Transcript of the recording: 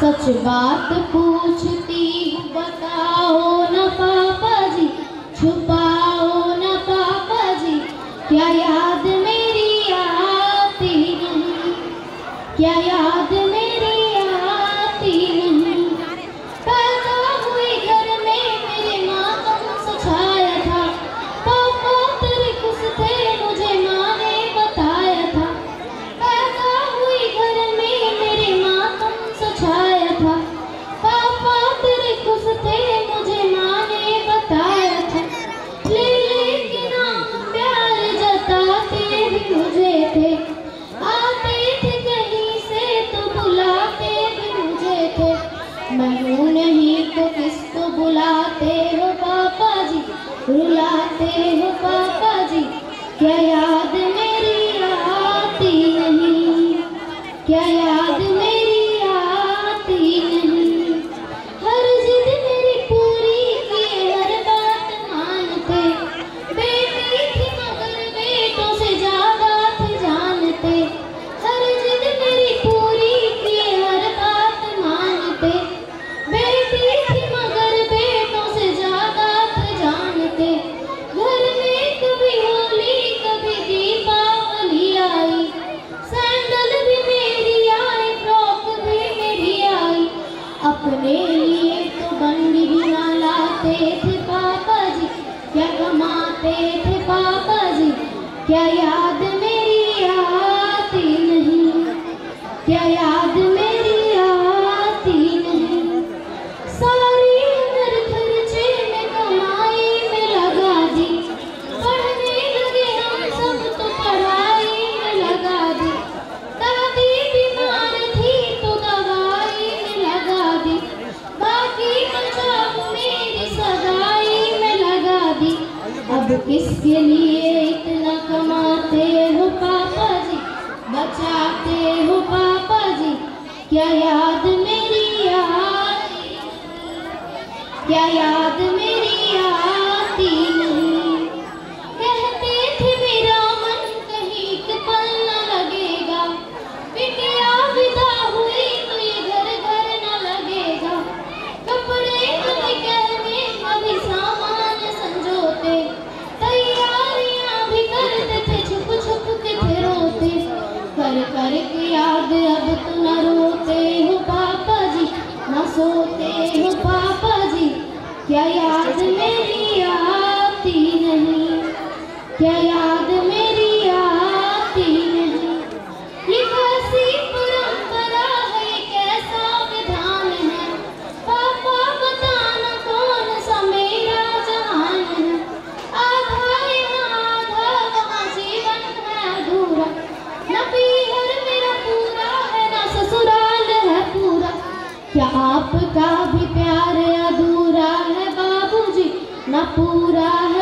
सच बात पूछती हूँ बताओ न पापा जी, छुपाओ न पापा जी, क्या याद मेरी आती नहीं, क्या याद मेरी आती नहीं। पैदा हुई घर में मेरे मातम सा छाया था, पापा तेरे खुश थे मुझे माँ ने बताया था। पैदा हुई घर में मेरे मातम सा छाया था, पापा तेरे खुश थे मुझे माँ ने बताया था। के नाम प्यार जताते भी मुझे थे, आते थे कहीं से तो बुलाते भी मुझे थे। मैं हूँ नहीं तो किसको बुलाते हो पापा जी, रुलाते हो पापा जी, क्या याद मेरी आती नहीं, क्या याद मेरी आती नहीं। हर जिद मेरी पूरी किए हर बात मानते, बेटी थी मगर बेटों से ज्यादा थे जानते। हर जिद मेरी पूरी किए हर बात मानते, बेटी थी मगर बेटों से ज्यादा थे जानते। घर में कभी होली कभी दीपावली आई, सैंडल भी मेरी आई, फ्रॉक भी मेरी आई। अपने लिए तो बंडी भी ना लाते थे पापा जी, क्या कमाते थे पापा जी, क्या याद मेरी आती नहीं, क्या याद मेरी आती नहीं। सारी उम्र खर्चे में कमाई में लगा दी, पढ़ने लगे हम सब तो पढ़ाई में लगा दी। दादी बीमार थी तो दवाई में लगा दी, बाकी बचाव मेरी सगाई में लगा दी। अब किसके लिए इतना कमाते हो पापा जी, बचाते हो पापा जी, क्या याद मेरी आती, क्या याद मेरी आती नहीं। कहते थे मेरा मन कहीं एक पल न लगेगा, बिटिया विदा हुई तो ये घर घर न लगेगा। कपड़े कभी कहने कभी सामान संजोते, तैयारियां भी करते थे छुप छुप के थे रोते। कर कर के याद अब तो न रोते हो पापा जी, न सोते हो पापा जी, क्या याद मेरी आती नहीं, क्या याद मेरी आती नहीं। ये कैसी परंपरा है, ये कैसा विधान है, पापा बताना कौन सा मेरा जहान है। आधा यहाँ आधा वहाँ जीवन है अधूरा, न पीहर मेरा पूरा है न ससुराल है पूरा। क्या आपका भी प्यार अधूरा है बाबूजी, न पूरा है